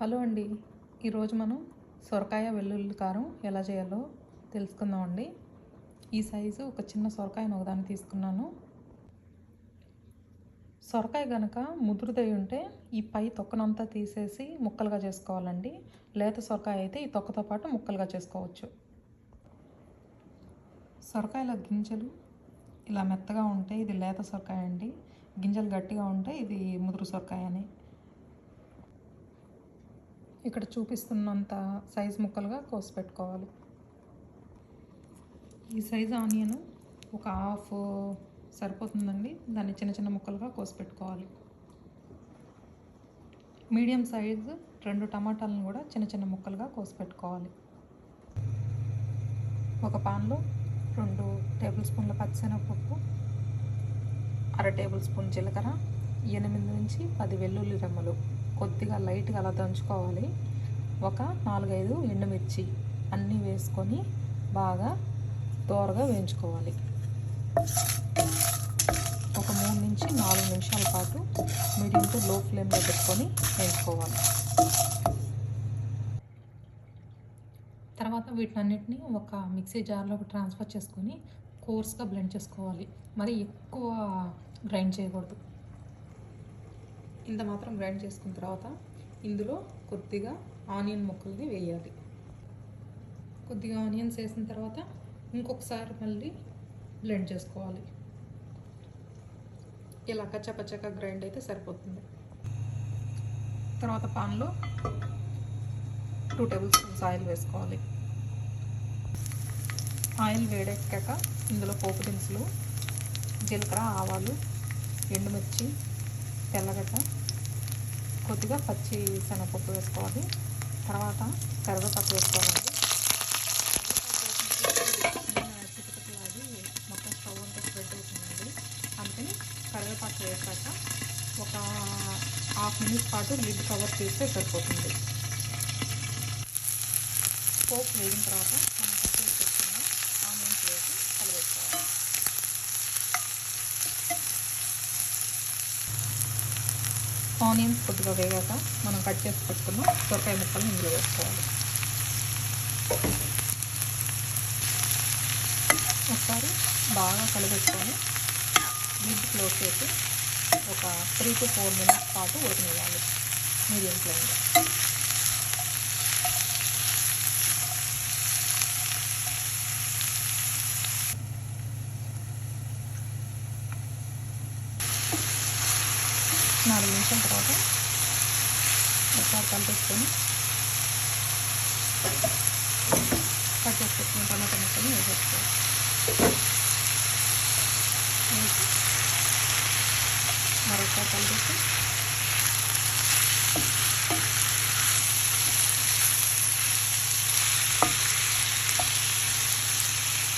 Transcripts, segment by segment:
Hello అండి. ఈరోజు మనం సొరకాయ వెల్లుల్లి కారం ఎలా చేయాలో తెలుసుకుందామండి. ఈ సైజు ఒక చిన్న సొరకాయను ఒకదాన్ని తీసుకున్నాను. సొరకాయ కనుక ముదురుదై ఉంటే ఈ పై తొక్కనంతా తీసేసి ముక్కలుగా చేసుకోవాలండి. లేత సొరకాయ అయితే ఈ తొక్కతో పాటు ముక్కలుగా చేసుకోవచ్చు. సొరకాయల గింజలు ఇలా మెత్తగా ఉంటే ఇది లేత సొరకాయ అండి. గింజలు గట్టిగా ఉంటే ఇది ముదురు సొరకాయ అని. ఇక్కడ చూపిస్తున్నంత సైజు ముక్కలుగా కోసి పెట్టుకోవాలి. ఈ సైజు ఆనియన్ ఒక హాఫ్ సరిపోతుందండి. దాన్ని చిన్న చిన్న ముక్కలుగా కోసి పెట్టుకోవాలి. మీడియం సైజు 2 టమాటాలను కూడా చిన్న చిన్న ముక్కలుగా కోసి పెట్టుకోవాలి. ఒక పాన్లో 2 టేబుల్ స్పూన్ల పచ్చిశనగపప్పు, 1/2 టేబుల్ స్పూన్ జీలకర్ర, 8 నుంచి 10 వెల్లుల్లి రెమ్మలు కొద్దిగా లైట్గా అలా దంచుకోవాలి. ఒక 4-5 ఎండుమిర్చి అన్నీ వేసుకొని బాగా దోరగా వేయించుకోవాలి. ఒక 3 నుంచి 4 నిమిషాల పాటు మీడియం టు లో ఫ్లేమ్లో పెట్టుకొని వేయించుకోవాలి. తర్వాత వీటన్నిటిని ఒక మిక్సీ జార్లోకి ట్రాన్స్ఫర్ చేసుకొని కోర్స్గా బ్లెండ్ చేసుకోవాలి. మరి ఎక్కువ గ్రైండ్ చేయకూడదు. ఇంత మాత్రం గ్రైండ్ చేసుకున్న తర్వాత ఇందులో కొద్దిగా ఆనియన్ ముక్కల్ని వేయాలి. కొద్దిగా ఆనియన్స్ వేసిన తర్వాత ఇంకొకసారి మళ్ళీ బ్లెండ్ చేసుకోవాలి. ఇలా కచ్చపచ్చగా గ్రైండ్ అయితే సరిపోతుంది. తర్వాత పాన్లో 2 టేబుల్ స్పూన్స్ ఆయిల్ వేసుకోవాలి. ఆయిల్ వేడెక్కాక ఇందులో పోపు దినుసులు, జీలకర్ర, ఆవాలు, ఎండుమిర్చి, తెల్లగడ్డ, కొద్దిగా పచ్చి శనగపప్పు వేసుకోవాలి. తర్వాత కరివేపాకు వేసుకోవాలండి. చిటికలాడి మొత్తం స్టవ్ అంతా స్ప్రెడ్ అవుతుందండి. అందుకని కరివేపాకు వేసాక ఒక హాఫ్ మినిట్ పాటు లిడ్ కవర్ చేస్తే సరిపోతుంది. పోపు వేగిన తర్వాత మనం కట్ చేసి పెట్టుకున్న ఆనియన్స్ వేసి కలబెట్టుకోవాలి. ఆనియన్స్ కొద్దిగా వేగాక మనం కట్ చేసి పెట్టుకున్న సొరకాయ ముక్కలు ఇందులో వేసుకోవాలి. ఒకసారి బాగా కలబెట్టుకొని లిడ్ క్లోజ్ చేసి ఒక 3 to 4 మినిట్స్ పాటు ఉడకనివ్వాలి మీడియం ఫ్లేమ్లో. నాలుగు నిమిషాల తర్వాత ఒకసారి కలిపేసుకొని కట్ చేసి పెట్టుకున్న టమాటా ముక్కలు వేసేసుకోవాలి. వేసి మరొకసారి కలిపేసి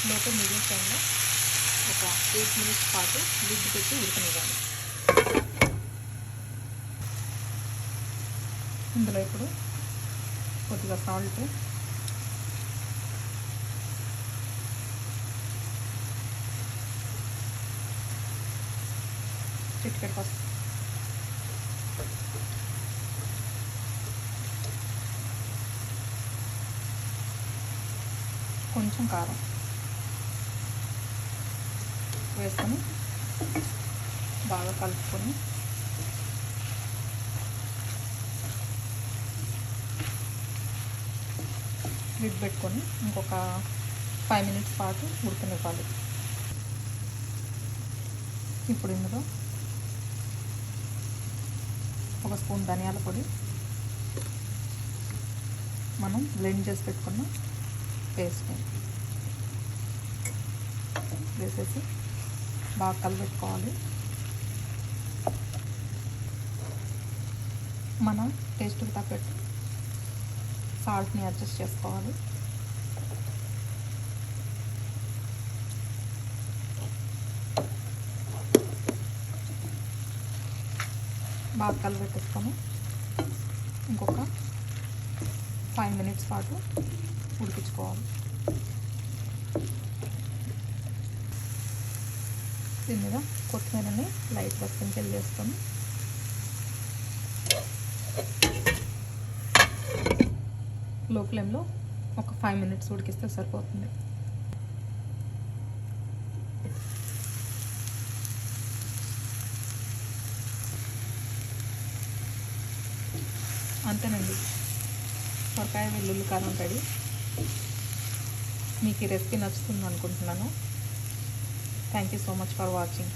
లోపల మీడియం ఫ్లేమ్లో ఒక 8 మినిట్స్ పాటు లిడ్ పెట్టి ఉడకనివ్వాలి. ఇందులో ఇప్పుడు కొద్దిగా సాల్ట్, చిటికెడు పసుపు, కొంచెం కారం వేసుకొని బాగా కలుపుకొని లిడ్ పెట్టుకొని ఇంకొక 5 మినిట్స్ పాటు ఉడకనివ్వాలి. ఇప్పుడు ఇందులో ఒక స్పూన్ ధనియాల పొడి, మనం బ్లెండ్ చేసి పెట్టుకున్న పేస్ట్ వేసేసి బాగా కలబెట్టుకోవాలి. మనం టేస్ట్కి తగ్గట్టు సాల్ట్ని అడ్జస్ట్ చేసుకోవాలి. బాగా కలబెట్టేసుకొని ఇంకొక 5 మినిట్స్ పాటు ఉడికించుకోవాలి. దీని మీద కొత్తిమీరని లైట్గా స్ప్రింకిల్ చేసుకొని లో ఫ్లేమ్లో ఒక 5 మినిట్స్ ఉడికిస్తే సరిపోతుంది. అంతేనండి, సొరకాయ వెల్లుల్లి కారం రెడీ. మీకు ఈ రెసిపీ నచ్చుతుంది అనుకుంటున్నాను. Thank you so much for watching.